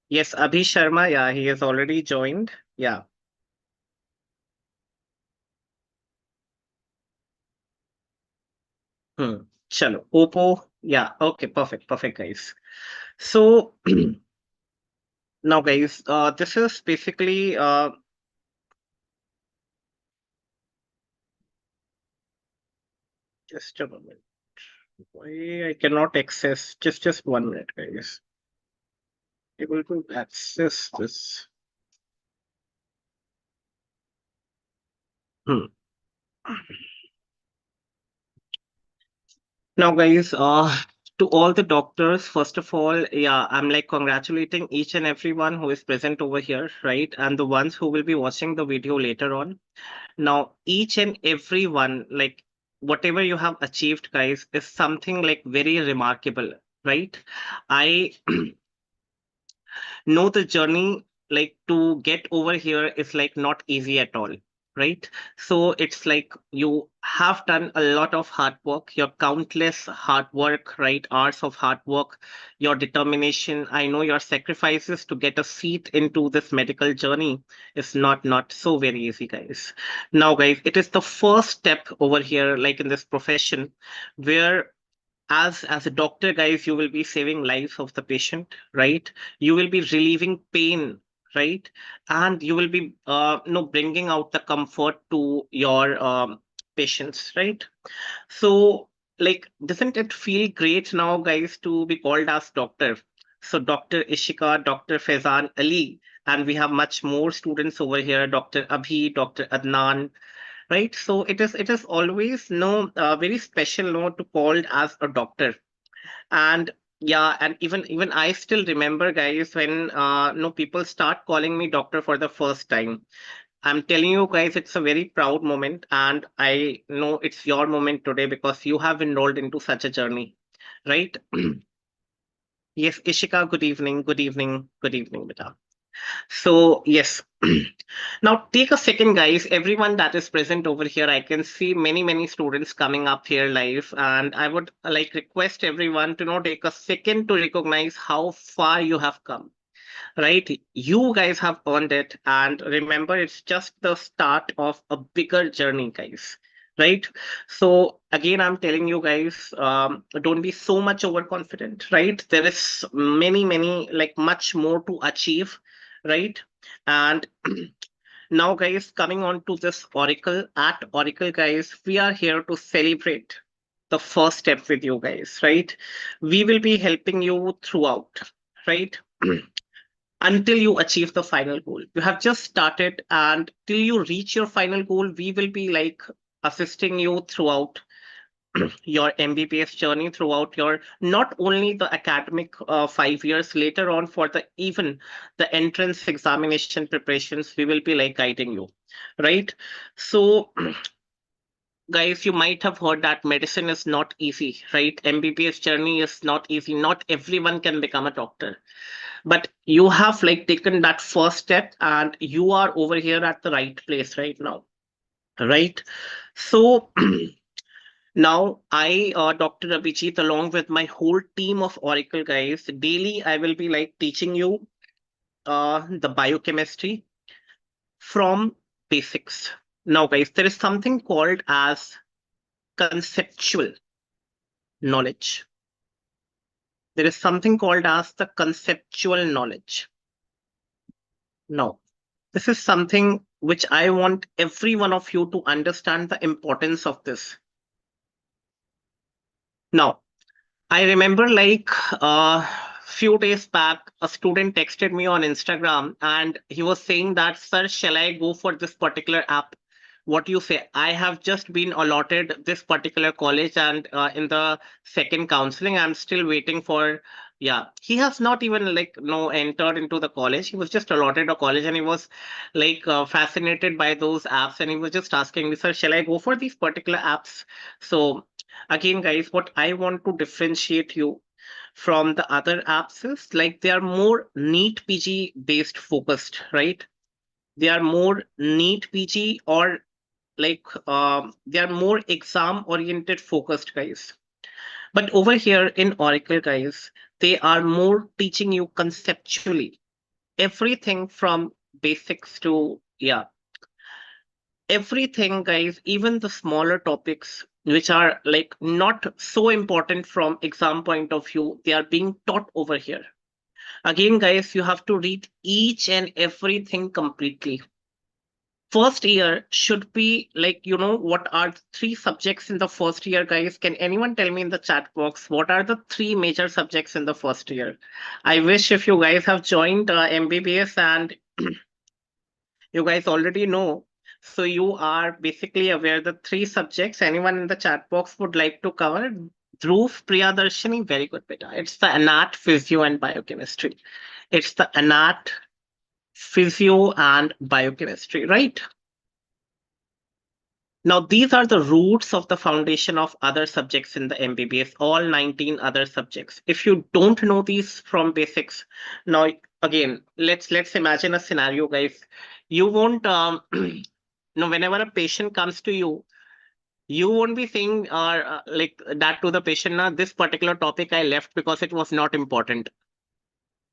Yes, Abhi Sharma. Yeah, he has already joined. Yeah. Hmm. Chalo. Oppo. Yeah. Okay. Perfect. Perfect, guys. So now, guys, this is basically just a moment. Why I cannot access? Just 1 minute, guys. Able to access this. Hmm. Now, guys, to all the doctors, first of all, yeah, I'm like congratulating each and everyone who is present over here, right? And the ones who will be watching the video later on. Now, each and every one, like whatever you have achieved, guys, is something like very remarkable, right? I know the journey like to get over here is like not easy at all, right? So it's like you have done a lot of hard work, your countless hard work, right? Hours of hard work, your determination. I know your sacrifices to get a seat into this medical journey is not so very easy, guys. Now, guys, it is the first step over here, like in this profession, where as a doctor, guys, you will be saving lives of the patient, right? You will be relieving pain, right? And you will be bringing out the comfort to your patients, right? So, like, doesn't it feel great now, guys, to be called as doctor? So Dr. Ishika, Dr. Faizan Ali, and we have much more students over here, Dr. Abhi, Dr. Adnan, right? So it is always very special to called as a doctor. And yeah, and even I still remember, guys, when people start calling me doctor for the first time. I'm telling you, guys, it's a very proud moment, and I know it's your moment today because you have enrolled into such a journey, right? Yes, Ishika, good evening, good evening, good evening, beta. So yes. Now take a second, guys. Everyone that is present over here, I can see many students coming up here live, and I would like request everyone to now take a second to recognize how far you have come. Right? You guys have earned it, and remember, it's just the start of a bigger journey, guys. Right? So again, I'm telling you guys, don't be so much overconfident. Right? There is many like much more to achieve, right? And now, guys, coming on to this Oracle, at Oracle, guys, we are here to celebrate the first step with you guys, right? We will be helping you throughout, right? Until you achieve the final goal. You have just started, and till you reach your final goal, we will be like assisting you throughout your MBBS journey, throughout your not only the academic 5 years later on for the even the entrance examination preparations, we will be like guiding you, right? So, guys, you might have heard that medicine is not easy, right? MBBS journey is not easy. Not everyone can become a doctor, but you have like taken that first step, and you are over here at the right place right now, right? So now I, Dr. Abhijeet, along with my whole team of Oracle guys, daily I will be like teaching you the biochemistry from basics. Now, guys, there is something called as conceptual knowledge. There is something called as the conceptual knowledge. Now, this is something which I want every one of you to understand the importance of this. Now, I remember like few days back, a student texted me on Instagram and he was saying that, sir, shall I go for this particular app? What do you say? I have just been allotted this particular college, and in the second counseling, I'm still waiting for. Yeah, he has not even like no entered into the college. He was just allotted a college, and he was like fascinated by those apps, and he was just asking me, sir, shall I go for these particular apps? So again, guys, what I want to differentiate you from the other apps is like they are more neat PG based focused, right? They are more neat PG, or like they are more exam oriented focused, guys. But over here in Oracle, guys, they are more teaching you conceptually. everything from basics to, yeah, everything, guys, even the smaller topics which are like not so important from exam point of view, they are being taught over here. Again, guys, you have to read each and everything completely. First year should be like, what are the three subjects in the first year, guys? Can anyone tell me in the chat box what are the three major subjects in the first year? I wish if you guys have joined MBBS and you guys already know. So you are basically aware the three subjects anyone in the chat box would like to cover. Dhruv, Priyadarshini, very good, beta. It's the anat, physio, and biochemistry. It's the anat, physio, and biochemistry, right? Now, these are the roots of the foundation of other subjects in the MBBS, all 19 other subjects. If you don't know these from basics, now again, let's imagine a scenario, guys. You won't whenever a patient comes to you, you won't be saying like that to the patient, now this particular topic I left because it was not important.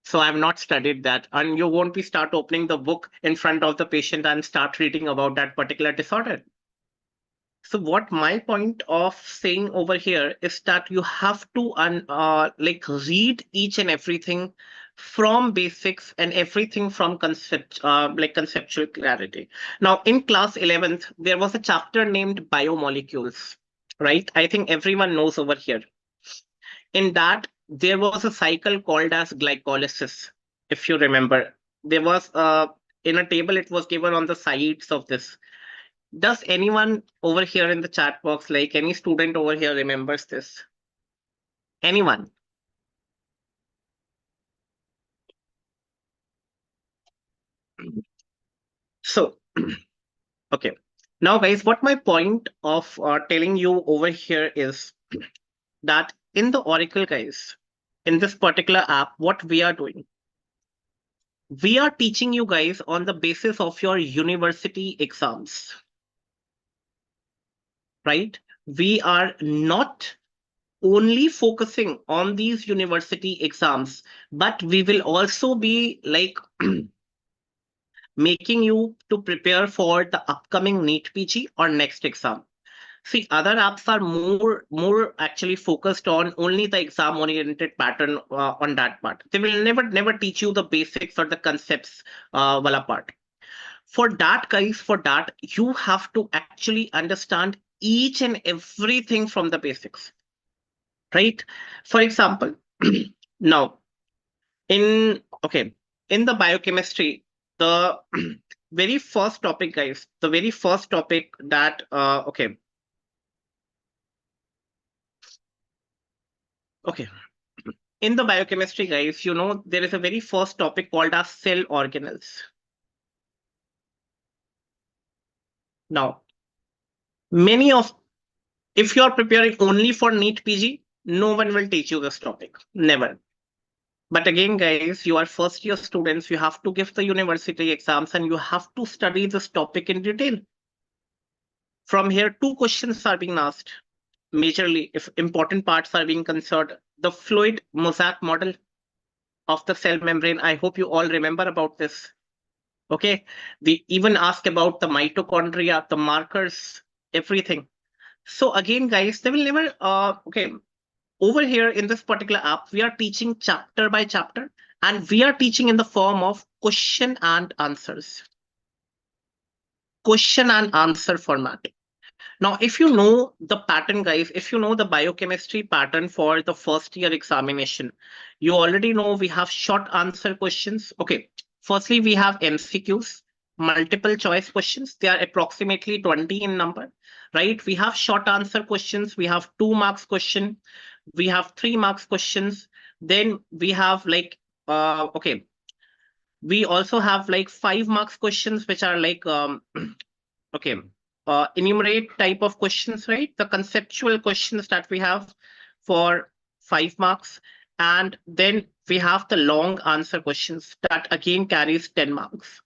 So I've not studied that. And you won't be start opening the book in front of the patient and start reading about that particular disorder. So what my point of saying over here is that you have to like read each and everything from basics and everything from like conceptual clarity. Now in class 11th, there was a chapter named biomolecules, right? I think everyone knows over here. In that, there was a cycle called as glycolysis, if you remember. There was in a table, it was given on the sides of this. Does anyone over here in the chat box, like any student over here, remembers this? Anyone? So, okay. Now, guys, what my point of telling you over here is that in the Auricle, guys, in this particular app, what we are doing, we are teaching you guys on the basis of your university exams, right? We are not only focusing on these university exams, but we will also be like making you to prepare for the upcoming NEET PG or next exam. See, other apps are more actually focused on only the exam oriented pattern on that part. They will never teach you the basics or the concepts wala part. For that, guys, for that you have to actually understand each and everything from the basics, right? For example, now in okay, in the biochemistry, the very first topic, guys, the very first topic that okay, in the biochemistry, guys, there is a very first topic called as cell organelles. Now, many of, if you are preparing only for NEET PG, no one will teach you this topic, never. But again, guys, you are first year students, you have to give the university exams and you have to study this topic in detail. From here, two questions are being asked. Majorly, if important parts are being considered, the fluid mosaic model of the cell membrane. I hope you all remember about this. Okay. They even ask about the mitochondria, the markers, everything. So again, guys, they will never, okay. Over here in this particular app, we are teaching chapter by chapter and we are teaching in the form of question and answers. Question and answer format. Now, if you know the pattern, guys, if you know the biochemistry pattern for the first year examination, you already know we have short answer questions. Okay, firstly, we have MCQs, multiple choice questions. They are approximately 20 in number, right? We have short answer questions. We have 2 marks question. We have 3 marks questions. Then we have like, okay, we also have like 5 marks questions, which are like, okay, enumerate type of questions, right? The conceptual questions that we have for 5 marks. And then we have the long answer questions that again carries 10 marks.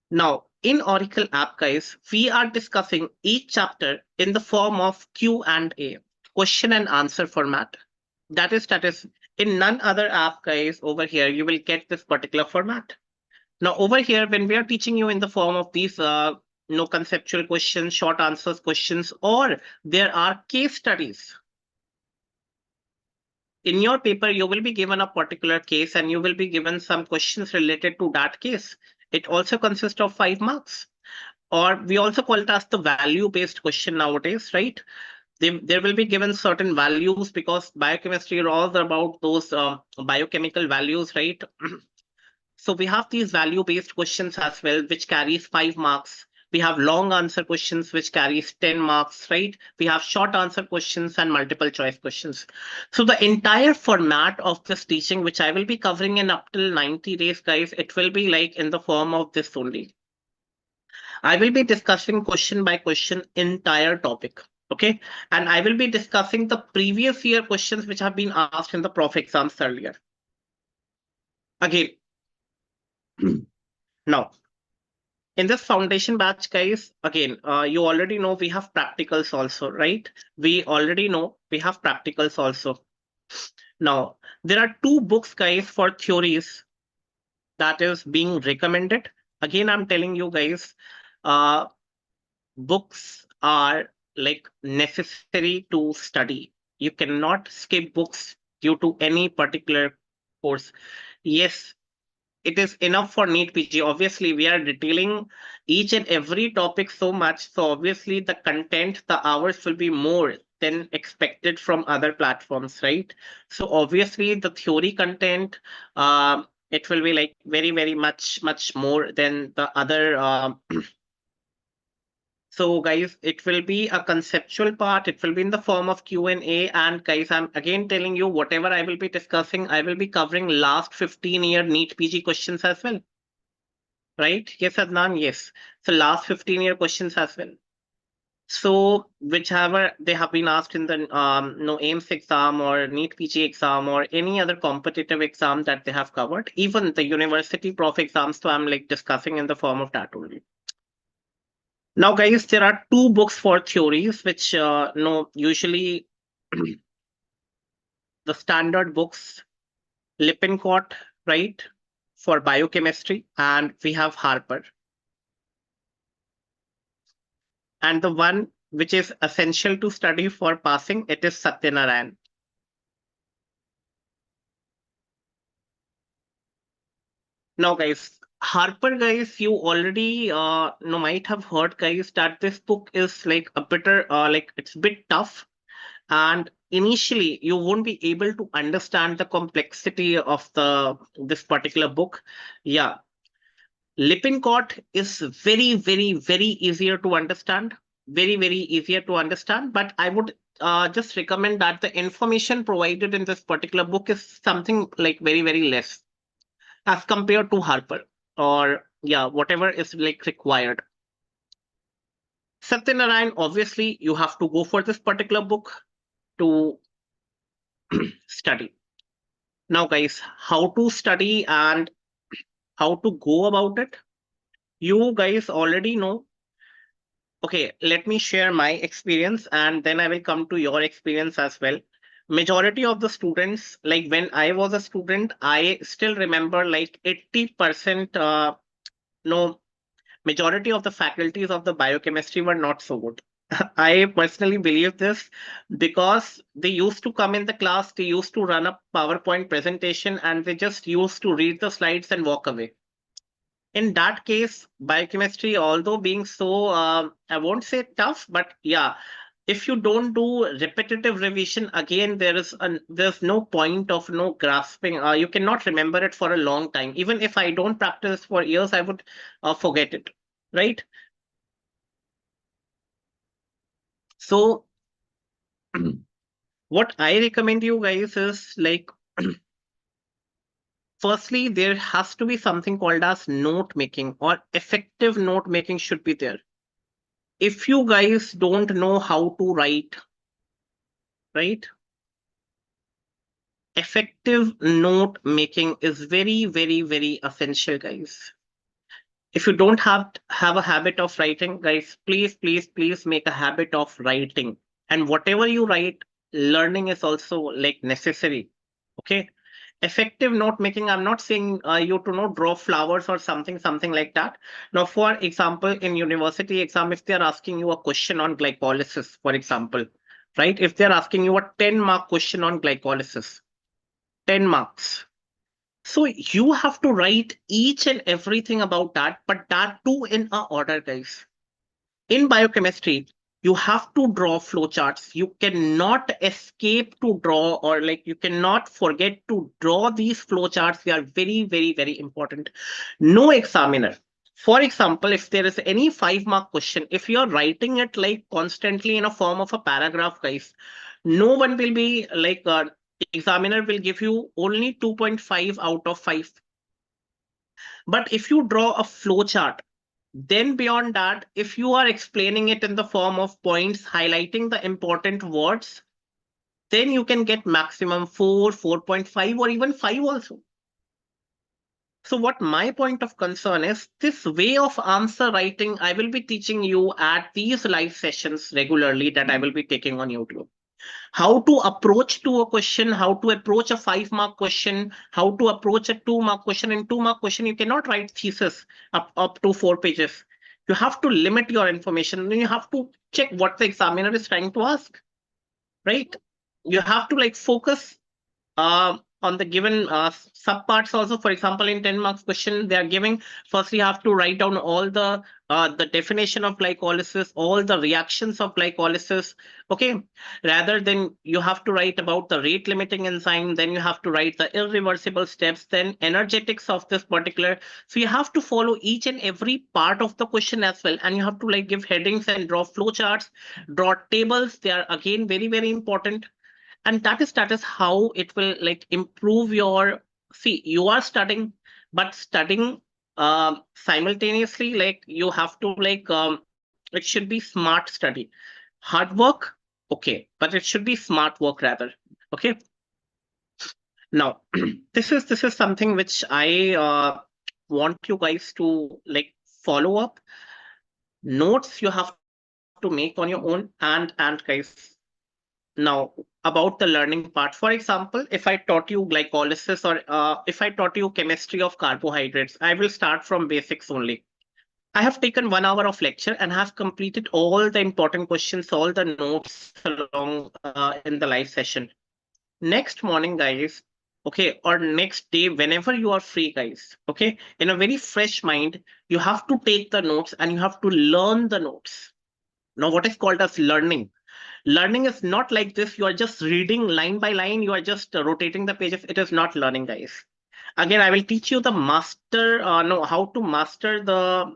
Now, in Auricle app, guys, we are discussing each chapter in the form of Q&A, question and answer format. That is In none other app, guys, over here, you will get this particular format. Now, over here, when we are teaching you in the form of these no conceptual questions, short answers questions, or there are case studies. In your paper, you will be given a particular case and you will be given some questions related to that case. It also consists of 5 marks. Or we also call it as the value based question nowadays, right? There will be given certain values because biochemistry is all about those biochemical values, right? So we have these value based questions as well, which carries 5 marks. We have long answer questions, which carries 10 marks, right? We have short answer questions and multiple choice questions. So the entire format of this teaching, which I will be covering in up till 90 days, guys, it will be like in the form of this only. I will be discussing question by question entire topic. Okay. And I will be discussing the previous year questions which have been asked in the prof exams earlier. Again, now in this foundation batch, guys, again, you already know we have practicals also, right? We already know we have practicals also. Now, there are 2 books, guys, for theories that is being recommended. Again, I'm telling you guys, uh, books are like necessary to study. You cannot skip books due to any particular course. Yes, it is enough for NEET PG. Obviously, we are detailing each and every topic so much. So obviously, the content, the hours will be more than expected from other platforms, right? So obviously, the theory content, it will be like very, very much more than the other. So guys, it will be a conceptual part. It will be in the form of Q&A. And guys, I'm again telling you, whatever I will be discussing, I will be covering last 15-year NEET PG questions as well. Right? Yes, Adnan, yes. So last 15-year questions as well. So whichever they have been asked in the no AIMS exam or NEET PG exam or any other competitive exam that they have covered, even the university prof exams, so I'm like discussing in the form of that only. Now, guys, there are 2 books for theories, which no usually the standard books, Lippincott, right, for biochemistry, and we have Harper. And the one which is essential to study for passing, it is Satyanarayan. Now, guys, Harper, guys, you already no might have heard, guys, that this book is like a bitter, like it's a bit tough, and initially you won't be able to understand the complexity of the this particular book. Yeah, Lippincott is very easier to understand, very easier to understand, but I would just recommend that the information provided in this particular book is something like very less as compared to Harper, or yeah, whatever is like required. Satyanarayan, obviously you have to go for this particular book to study. Now, guys, how to study and how to go about it? You guys already know. Okay, let me share my experience and then I will come to your experience as well. Majority of the students, like when I was a student, I still remember like 80%, no, majority of the faculties of the biochemistry were not so good. I personally believe this because they used to come in the class, they used to run a PowerPoint presentation, and they just used to read the slides and walk away. In that case, biochemistry, although being so, I won't say tough, but yeah, if you don't do repetitive revision again, there's no point of no grasping. You cannot remember it for a long time. Even if I don't practice for years, I would forget it, right? So what I recommend you guys is like, firstly, there has to be something called as note making, or effective note making should be there. If you guys don't know how to write, right? Effective note making is very essential, guys. If you don't have a habit of writing, guys, please make a habit of writing. And whatever you write, learning is also like necessary. Okay. Effective note making, I'm not saying you to not draw flowers or something like that. Now, for example, in university exam, if they're asking you a question on glycolysis, for example, right? If they're asking you a 10-mark question on glycolysis, 10 marks. So you have to write each and everything about that, but that too in a order, guys. In biochemistry, you have to draw flowcharts. You cannot escape to draw, or like you cannot forget to draw these flowcharts. They are very, very, very important. No examiner. For example, if there is any 5-mark question, if you're writing it like constantly in a form of a paragraph, guys, no one will be like, examiner will give you only 2.5 out of 5. But if you draw a flowchart, then beyond that, if you are explaining it in the form of points, highlighting the important words, then you can get maximum 4, 4.5, or even 5 also. So what my point of concern is, this way of answer writing, I will be teaching you at these live sessions regularly that I will be taking on YouTube. How to approach to a question, how to approach a 5-mark question, how to approach a 2-mark question. In 2-mark question, you cannot write thesis up to 4 pages. You have to limit your information, and you have to check what the examiner is trying to ask, right? You have to like focus on the given subparts also. For example, in 10 marks question, they are giving, first you have to write down all the definition of glycolysis, all the reactions of glycolysis. Okay. Rather than you have to write about the rate limiting enzyme, then you have to write the irreversible steps, then energetics of this particular. So you have to follow each and every part of the question as well. And you have to like give headings and draw flowcharts, draw tables. They are again very, very important. And that is how it will like improve your, see, you are studying, but studying simultaneously, like you have to like, it should be smart study. Hard work, okay, but it should be smart work rather. Okay. Now this is something which I want you guys to like follow up. Notes you have to make on your own. And guys, now, about the learning part, for example, if I taught you glycolysis, or if I taught you chemistry of carbohydrates, I will start from basics only. I have taken 1 hour of lecture and have completed all the important questions, all the notes along in the live session. Next morning, guys, okay, or next day, whenever you are free, guys, okay, in a very fresh mind, you have to take the notes and you have to learn the notes. Now, what is called as learning? Learning is not like this. You are just reading line by line. You are just rotating the pages. It is not learning, guys. Again, I will teach you the master, no, how to master the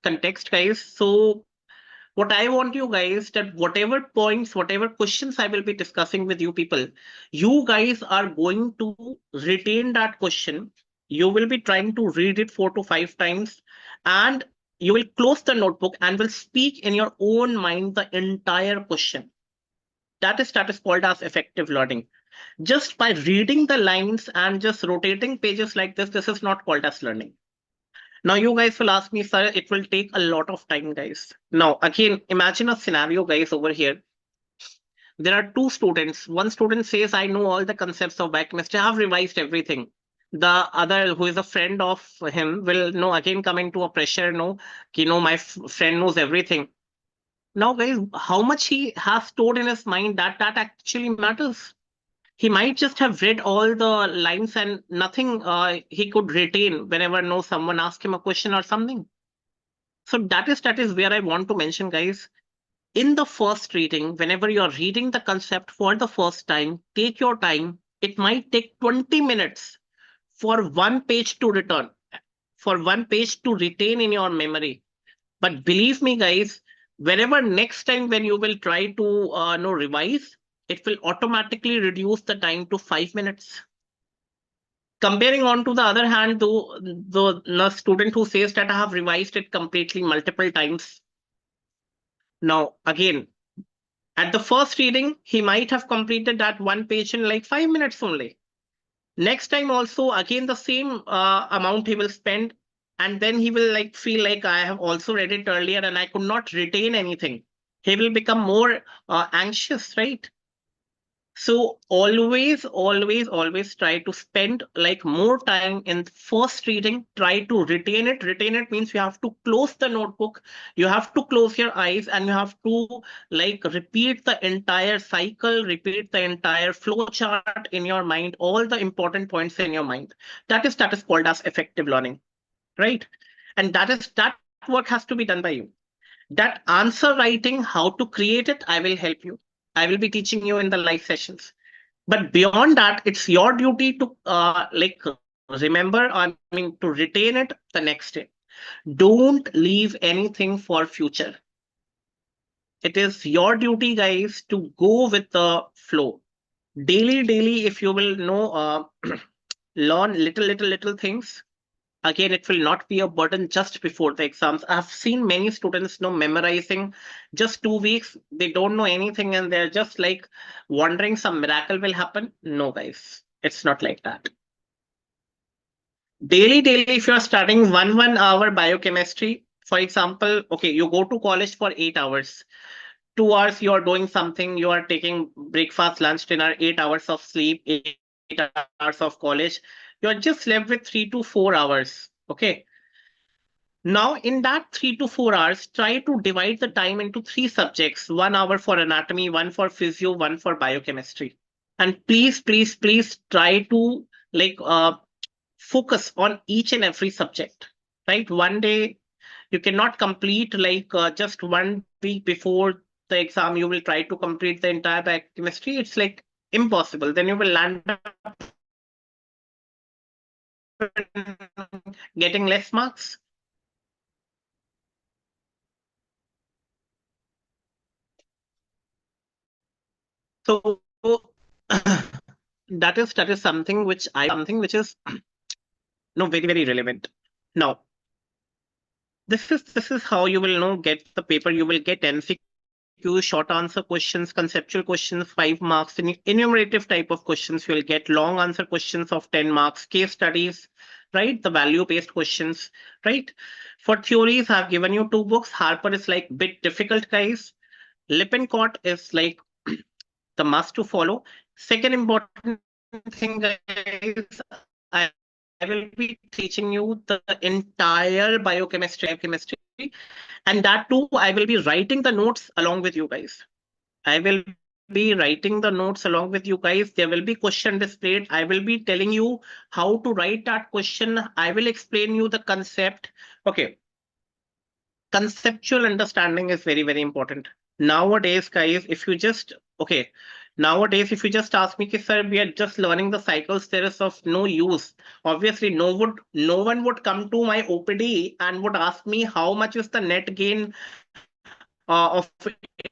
context, guys. So what I want you guys, that whatever points, whatever questions I will be discussing with you people, you guys are going to retain that question. You will be trying to read it 4 to 5 times, and you will close the notebook and will speak in your own mind the entire question. That is called as effective learning. Just by reading the lines and just rotating pages like this is not called as learning. Now you guys will ask me, sir, it will take a lot of time, guys. Now, again, imagine a scenario, guys, over here. There are 2 students. One student says, I know all the concepts of biochemistry. I have revised everything. The other, who is a friend of him, will know again come into a pressure, no, my friend knows everything. Now, guys, how much he has stored in his mind, that actually matters. He might just have read all the lines and nothing he could retain whenever no someone asked him a question or something. So that is where I want to mention, guys. In the first reading, whenever you are reading the concept for the first time, take your time. It might take 20 minutes for 1 page to return, for 1 page to retain in your memory. But believe me, guys, whenever next time when you will try to revise, it will automatically reduce the time to 5 minutes. Comparing on to the other hand, though, the student who says that I have revised it completely multiple times. Now, again, at the first reading, he might have completed that 1 page in like 5 minutes only. Next time also, again, the same amount he will spend. And then he will like feel like I have also read it earlier and I could not retain anything. He will become more anxious, right? So always try to spend like more time in first reading. Try to retain it. Retain it means you have to close the notebook, you have to close your eyes, and you have to like repeat the entire cycle, repeat the entire flow chart in your mind, all the important points in your mind. That is called as effective learning, right? And that work has to be done by you. That answer writing, how to create it, I will help you. I will be teaching you in the live sessions. But beyond that, it's your duty to like remember, I mean, to retain it the next day. Don't leave anything for future. It is your duty, guys, to go with the flow. Daily, if you will know, learn little things. Again, it will not be a burden just before the exams. I've seen many students know memorizing just 2 weeks. They don't know anything and they're just like wondering some miracle will happen. No, guys, it's not like that. Daily, if you're studying 1 hour biochemistry, for example, okay, you go to college for 8 hours. 2 hours you are doing something, you are taking breakfast, lunch, dinner, 8 hours of sleep, 8 hours of college. You're just left with 3 to 4 hours. Okay. Now, in that 3 to 4 hours, try to divide the time into three subjects: 1 hour for anatomy, one for physio, one for biochemistry. And please try to like focus on each and every subject. Right? One day you cannot complete like just 1 week before the exam. You will try to complete the entire biochemistry. It's like impossible. Then you will land up getting less marks. So that is something which is no very relevant. Now, this is how you will know get the paper. You will get MCQs, short answer questions, conceptual questions, 5 marks, enumerative type of questions. You will get long answer questions of 10 marks, case studies, right? The value based questions, right? For theories, I've given you two books. Harper is like bit difficult, guys. Lippincott is like the must to follow. Second important thing, guys, I will be teaching you the entire biochemistry, and that too, I will be writing the notes along with you guys. I will be writing the notes along with you guys. There will be question displayed. I will be telling you how to write that question. I will explain you the concept. Okay, conceptual understanding is very important nowadays, guys. If you just okay Nowadays if you just ask me, sir, we are just learning the cycles, there is of no use. Obviously no one would come to my OPD and would ask me how much is the net gain of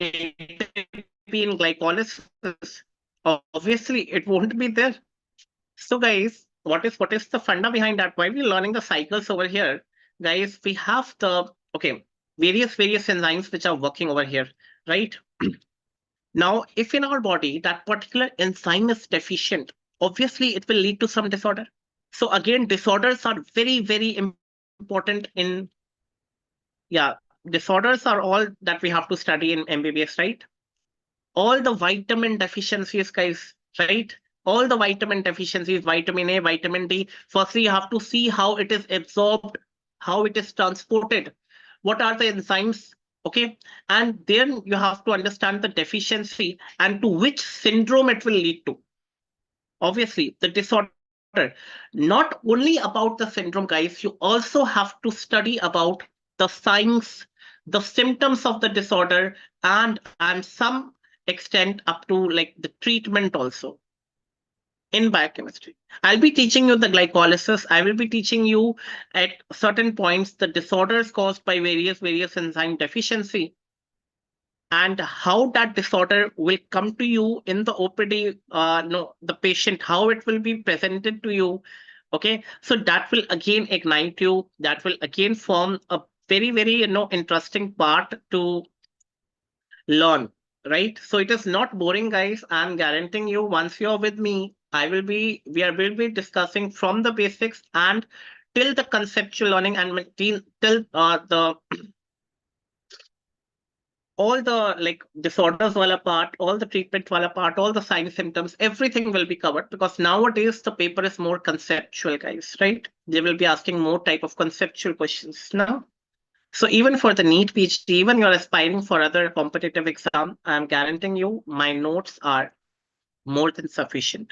ATP in glycolysis. Obviously it won't be there. So guys, what is the funda behind that? Why we're learning the cycles over here? Guys, we have the okay various enzymes which are working over here, right? Now, if in our body that particular enzyme is deficient, obviously it will lead to some disorder. So again, disorders are very important in yeah, disorders are all that we have to study in MBBS, right? All the vitamin deficiencies, guys, right? All the vitamin deficiencies, vitamin A, vitamin D. Firstly, you have to see how it is absorbed, how it is transported, what are the enzymes, okay? And then you have to understand the deficiency and to which syndrome it will lead to. Obviously, the disorder. Not only about the syndrome, guys, you also have to study about the signs, the symptoms of the disorder, and some extent up to like the treatment also in biochemistry. I'll be teaching you the glycolysis. I will be teaching you at certain points the disorders caused by various enzyme deficiency and how that disorder will come to you in the OPD, no, the patient, how it will be presented to you. Okay, so that will again ignite you. That will again form a very interesting part to learn, right? So it is not boring, guys. I'm guaranteeing you. Once you're with me, will be discussing from the basics and till the conceptual learning and till the all the like disorders wala part, all the treatment wala part, all the signs, symptoms, everything will be covered because nowadays the paper is more conceptual, guys, right? They will be asking more type of conceptual questions now. So even for the NEET PhD, even you're aspiring for other competitive exam, I'm guaranteeing you my notes are more than sufficient.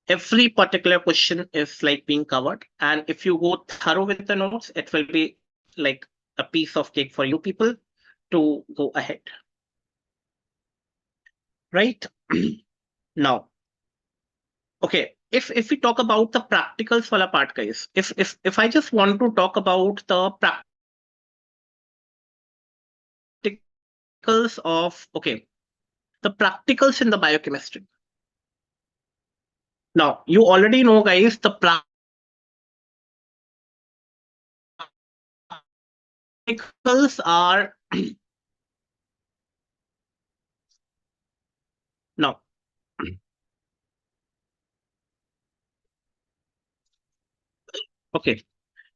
Every particular question is like being covered. And if you go thorough with the notes, it will be like a piece of cake for you people to go ahead. Right? Now, okay, if we talk about the practicals wala part, guys, if I just want to talk about the practicals of the practicals in the biochemistry. Now, you already know, guys, the practicals are now. Okay.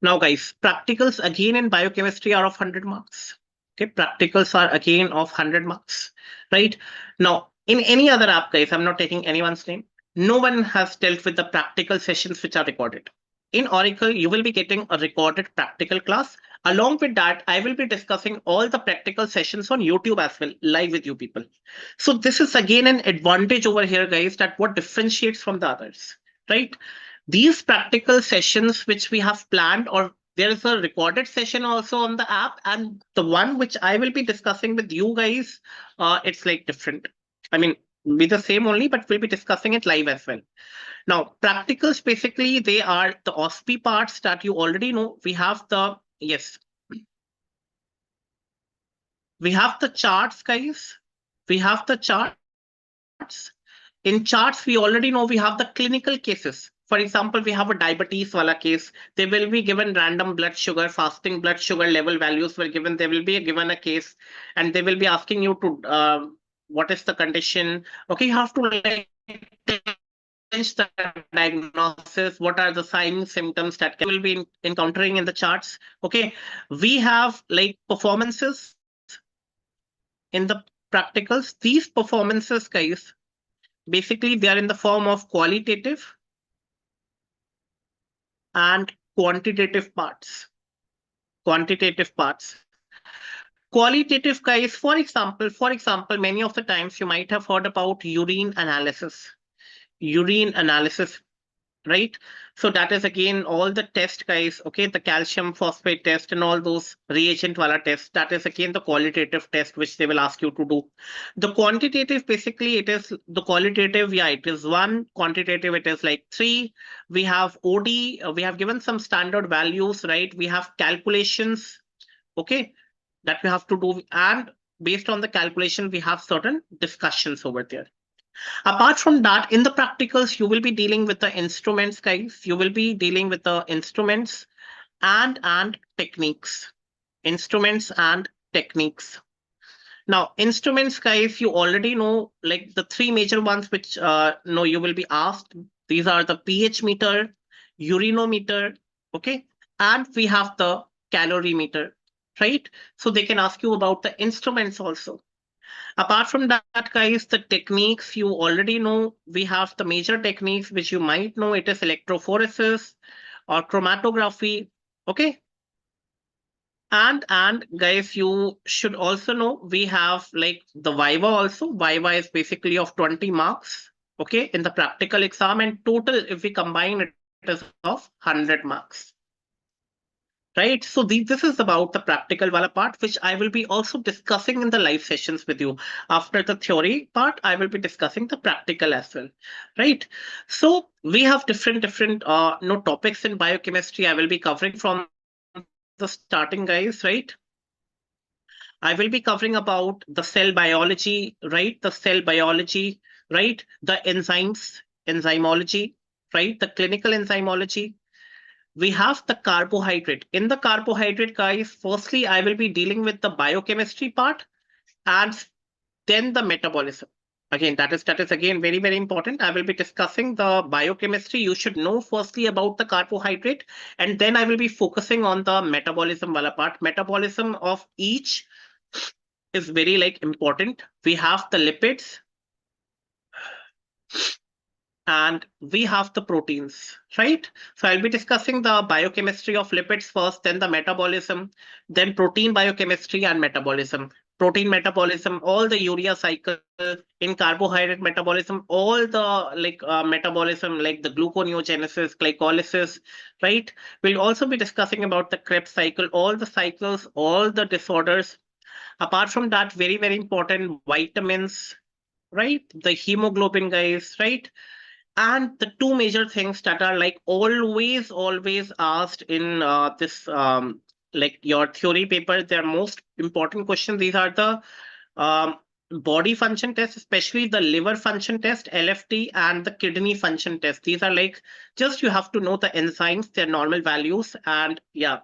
Now, guys, practicals again in biochemistry are of 100 marks. Okay, practicals are again of 100 marks, right? Now, in any other app, guys, I'm not taking anyone's name. No one has dealt with the practical sessions which are recorded. In Oracle, you will be getting a recorded practical class. Along with that, I will be discussing all the practical sessions on YouTube as well, live with you people. So this is again an advantage over here, guys, that what differentiates from the others, right? These practical sessions which we have planned, or there is a recorded session also on the app, and the one which I will be discussing with you guys, it's like different. I mean, be the same only, but we'll be discussing it live as well. Now, practicals basically they are the OSPE parts that you already know. We have the yes, we have the charts, guys. We have the charts. In charts, we already know we have the clinical cases. For example, we have a diabetes wala case. They will be given random blood sugar, fasting blood sugar level values were given. They will be given a case, and they will be asking you to what is the condition. Okay, you have to like change the diagnosis. What are the signs, symptoms that will be encountering in the charts? Okay, we have like performances in the practicals. These performances, guys, basically they are in the form of qualitative and quantitative parts. Quantitative parts. Qualitative, guys, for example, many of the times you might have heard about urine analysis. Urine analysis, right? So that is again all the test, guys. Okay, the calcium phosphate test and all those reagent wala tests. That is again the qualitative test which they will ask you to do. The quantitative, basically, it is the qualitative. Yeah, it is one. Quantitative, it is like three. We have OD. We have given some standard values, right? We have calculations. Okay, that we have to do, and based on the calculation, we have certain discussions over there. Apart from that, in the practicals, you will be dealing with the instruments, guys. You will be dealing with the instruments and techniques. Instruments and techniques. Now, instruments, guys, you already know like the three major ones which no you will be asked. These are the pH meter, urinometer, okay, and we have the calorimeter, right? So they can ask you about the instruments also. Apart from that, guys, the techniques you already know. We have the major techniques which you might know. It is electrophoresis or chromatography. Okay. And guys, you should also know we have like the Viva also. Viva is basically of 20 marks. Okay, in the practical exam, and total, if we combine, it is of 100 marks. Right, so this is about the practical wala part, which I will be also discussing in the live sessions with you. After the theory part, I will be discussing the practical as well, right? So we have different no topics in biochemistry. I will be covering from the starting, guys, right? I will be covering about the cell biology, right? The cell biology, right? The enzymes, enzymology, right? The clinical enzymology. We have the carbohydrate. In the carbohydrate, guys, firstly, I will be dealing with the biochemistry part and then the metabolism. Again, that is again very important. I will be discussing the biochemistry. You should know firstly about the carbohydrate, and then I will be focusing on the metabolism wala part, metabolism of each is very like important. We have the lipids and we have the proteins, right? So I'll be discussing the biochemistry of lipids first, then the metabolism, then protein biochemistry and metabolism. Protein metabolism, all the urea cycle in carbohydrate metabolism, all the metabolism like the gluconeogenesis, glycolysis, right? We'll also be discussing about the Krebs cycle, all the cycles, all the disorders. Apart from that, very, very important vitamins, right? The hemoglobin, guys, right? And the two major things that are like always asked in this like your theory paper, they're most important questions. These are the um, body function test, especially the liver function test, LFT, and the kidney function test. These are like just you have to know the enzymes, their normal values, and yeah.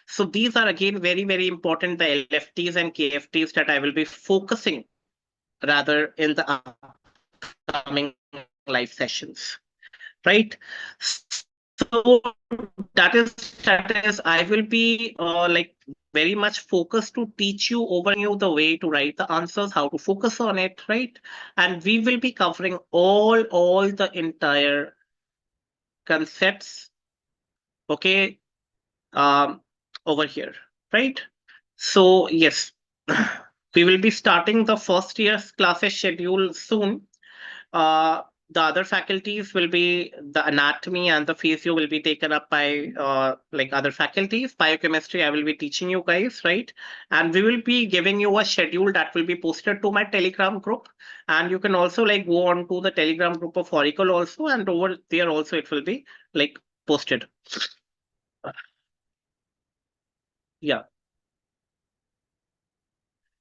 So these are again very, very important, the LFTs and KFTs that I will be focusing rather in the upcoming live sessions, right? So that is I will be like very much focused to teach you over you the way to write the answers, how to focus on it, right? And we will be covering all the entire concepts, okay, um, over here, right? So yes, we will be starting the first year's classes schedule soon. Uh, the other faculties will be the anatomy and the physio will be taken up by like other faculties. Biochemistry, I will be teaching you guys, right? And we will be giving you a schedule that will be posted to my Telegram group. And you can also like go on to the Telegram group of Auricle also, and over there also it will be like posted. Yeah.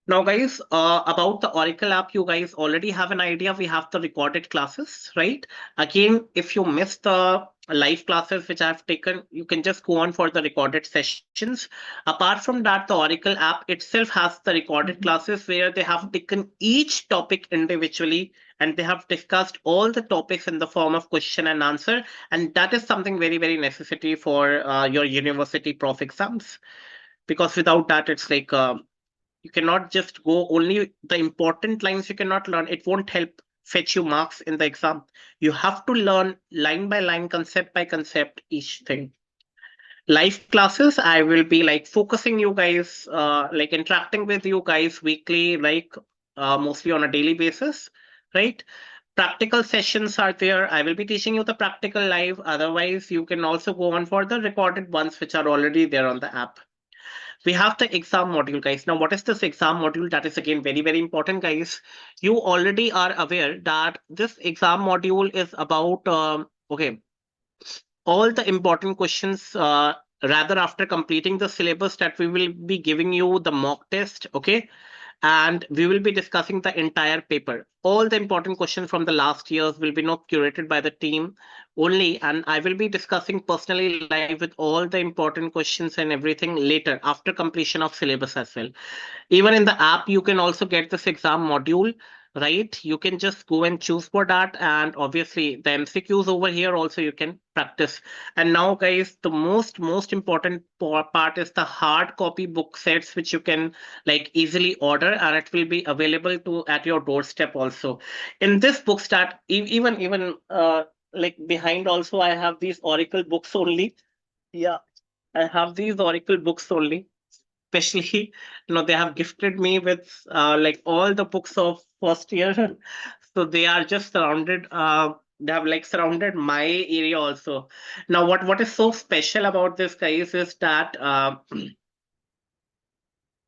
Now, guys, about the Oracle app, you guys already have an idea. We have the recorded classes, right? Again, if you missed the live classes which I've taken, you can just go on for the recorded sessions. Apart from that, the Oracle app itself has the recorded classes where they have taken each topic individually and they have discussed all the topics in the form of question and answer. And that is something very, very necessary for your university prof exams. Because without that, it's like you cannot just go only the important lines you cannot learn. It won't help fetch you marks in the exam. You have to learn line by line, concept by concept, each thing. Live classes, I will be like focusing you guys, like interacting with you guys weekly, like mostly on a daily basis, right? Practical sessions are there. I will be teaching you the practical live. Otherwise, you can also go on for the recorded ones, which are already there on the app. We have the exam module, guys. Now, what is this exam module? That is again very, very important, guys. You already are aware that this exam module is about okay, all the important questions. Rather, after completing the syllabus, that we will be giving you the mock test, okay, and we will be discussing the entire paper. All the important questions from the last years will be not curated by the team only, and I will be discussing personally live with all the important questions and everything later after completion of syllabus as well. Even in the app, you can also get this exam module, right? You can just go and choose for that. And obviously, the MCQs over here also you can practice. And now, guys, the most important part is the hard copy book sets, which you can like easily order, and it will be available to at your doorstep also. In this book that even like behind also, I have these Oracle books only. Yeah, I have these Oracle books only, especially they have gifted me with like all the books of first year. So they are just surrounded, they have like surrounded my area also. Now what is so special about this, guys, is that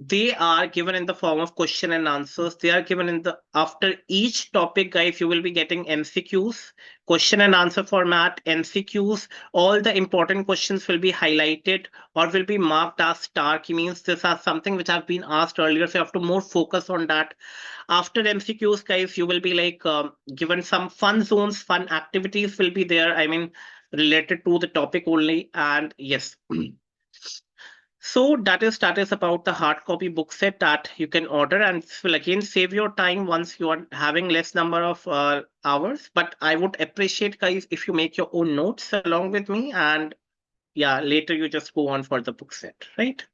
they are given in the form of question and answers. They are given in the after each topic, guys. You will be getting MCQs, question and answer format, MCQs. All the important questions will be highlighted or will be marked as star. Key means this is something which have been asked earlier, so you have to more focus on that. After MCQs, guys, you will be like given some fun zones, fun activities will be there. I mean, related to the topic only. And yes. So that is about the hard copy book set that you can order, and this will again save your time once you are having less number of hours. But I would appreciate, guys, if you make your own notes along with me, and yeah, later you just go on for the book set, right?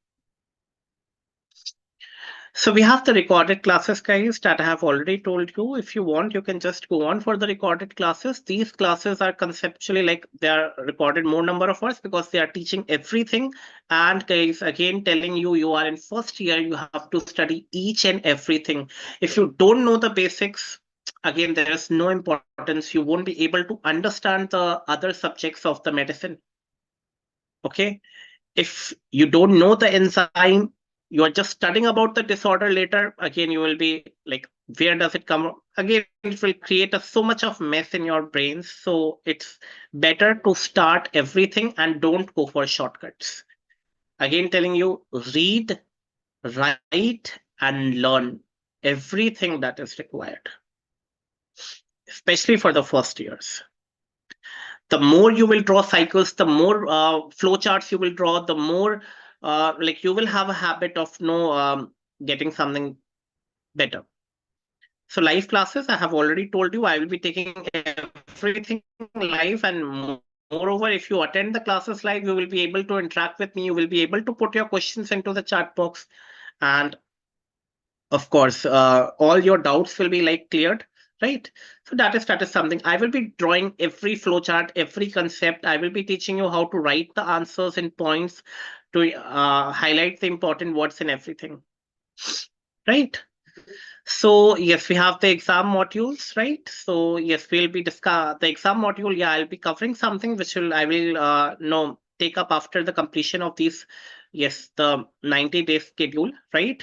So we have the recorded classes, guys, that I have already told you. If you want, you can just go on for the recorded classes. These classes are conceptually like they are recorded more number of hours because they are teaching everything. And guys, again, telling you, you are in first year, you have to study each and everything. If you don't know the basics, again, there is no importance. You won't be able to understand the other subjects of the medicine. Okay, if you don't know the enzyme, you are just studying about the disorder later, again you will be like, where does it come from? Again, it will create so much of mess in your brains. So it's better to start everything and don't go for shortcuts. Again, telling you, read, write and learn everything that is required, especially for the first years. The more you will draw cycles, the more flow charts you will draw, the more like you will have a habit of no getting something better. So live classes, I have already told you, I will be taking everything live, and moreover, if you attend the classes live, you will be able to interact with me, you will be able to put your questions into the chat box, and of course all your doubts will be like cleared, right? So that is something. I will be drawing every flowchart, every concept. I will be teaching you how to write the answers in points, to highlight the important words and everything, right? So yes, we have the exam modules, right? So yes, we'll be discuss the exam module. Yeah, I'll be covering something which will I will no take up after the completion of these. Yes, the 90-day schedule, right?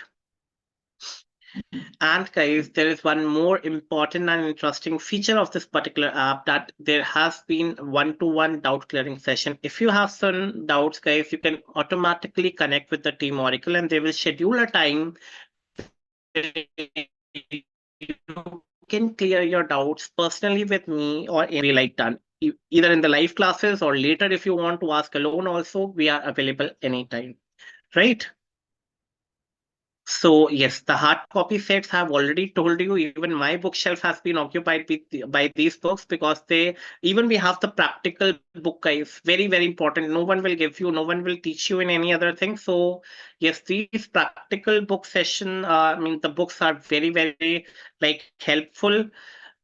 And guys, there is one more important and interesting feature of this particular app, that there has been one-to-one doubt clearing session. If you have some doubts, guys, you can automatically connect with the team Auricle and they will schedule a time you can clear your doubts personally with me, or in be like done either in the live classes or later. If you want to ask alone also, we are available anytime, right? So yes, the hard copy sets have already told you. Even my bookshelf has been occupied by these books, because they even we have the practical book, guys. Very very important. No one will give you, no one will teach you in any other thing. So yes, these practical book session. I mean, the books are very very like helpful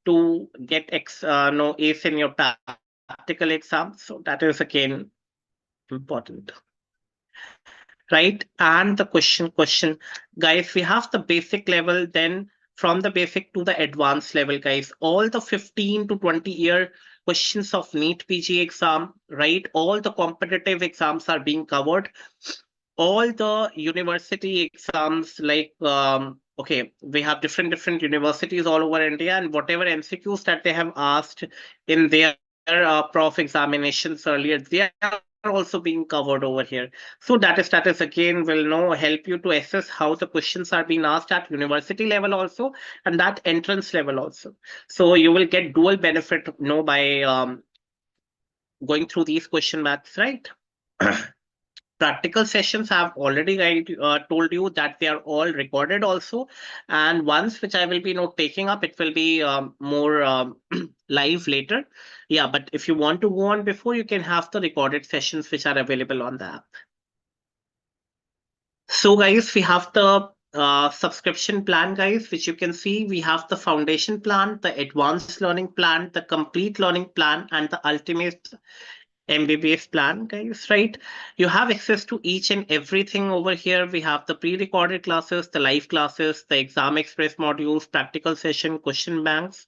to get no ace in your practical exam. So that is again important, right? And the question, guys, we have the basic level, then from the basic to the advanced level, guys, all the 15 to 20-year questions of neet pg exam, right? All the competitive exams are being covered, all the university exams, like okay, we have different universities all over India, and whatever MCQs that they have asked in their prof examinations earlier, they are also being covered over here. So that is again will know help you to assess how the questions are being asked at university level also, and that entrance level also. So you will get dual benefit, by going through these question maths, right? Practical sessions have already told you that they are all recorded also, and once which I will be taking up, it will be more live later. Yeah, but if you want to go on before, you can have the recorded sessions which are available on the app. So guys, we have the subscription plan, guys, which you can see. We have the foundation plan, the advanced learning plan, the complete learning plan, and the ultimate MBBS plan, guys, right? You have access to each and everything over here. We have the pre-recorded classes, the live classes, the exam express modules, practical session, question banks.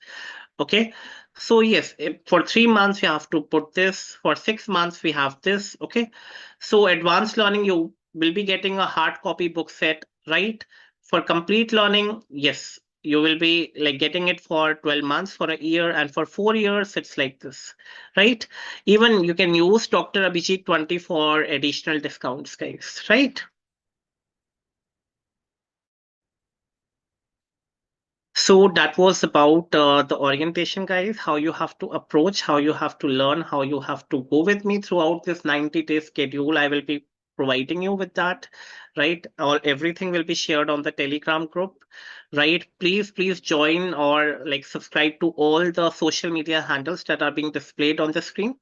Okay. So yes, for 3 months we have to put this. For 6 months we have this. Okay. So advanced learning, you will be getting a hard copy book set, right? For complete learning, yes, you will be like getting it for 12 months, for a year, and for 4 years it's like this, right? Even you can use Dr. Abhijeet 20 for additional discounts, guys, right? So that was about the orientation, guys, how you have to approach, how you have to learn, how you have to go with me throughout this 90-day schedule. I will be providing you with that, right? All everything will be shared on the Telegram group, right? Please join or like subscribe to all the social media handles that are being displayed on the screen,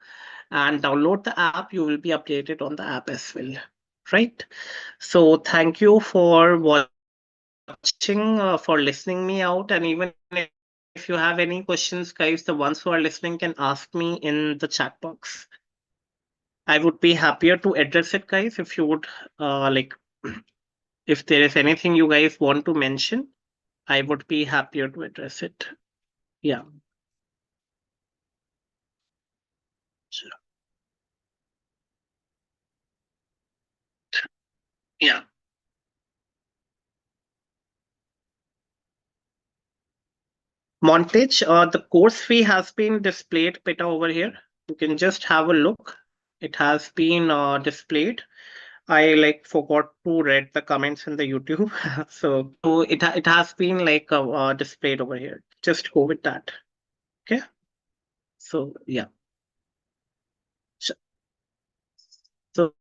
and download the app. You will be updated on the app as well, right? So thank you for watching watching, for listening me out. And even if you have any questions, guys, the ones who are listening can ask me in the chat box. I would be happier to address it, guys. If you would like, if there is anything you guys want to mention, I would be happier to address it. Yeah. Sure. Yeah. Montage, the course fee has been displayed, Peter, over here. You can just have a look. It has been displayed. I like forgot to read the comments in the YouTube, so it has been like displayed over here. Just go with that. Okay. So yeah. So,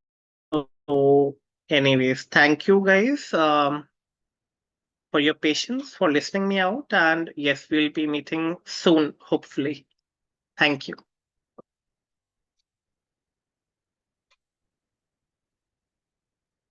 so anyways, thank you guys for your patience, for listening me out, and yes, we'll be meeting soon, hopefully. Thank you.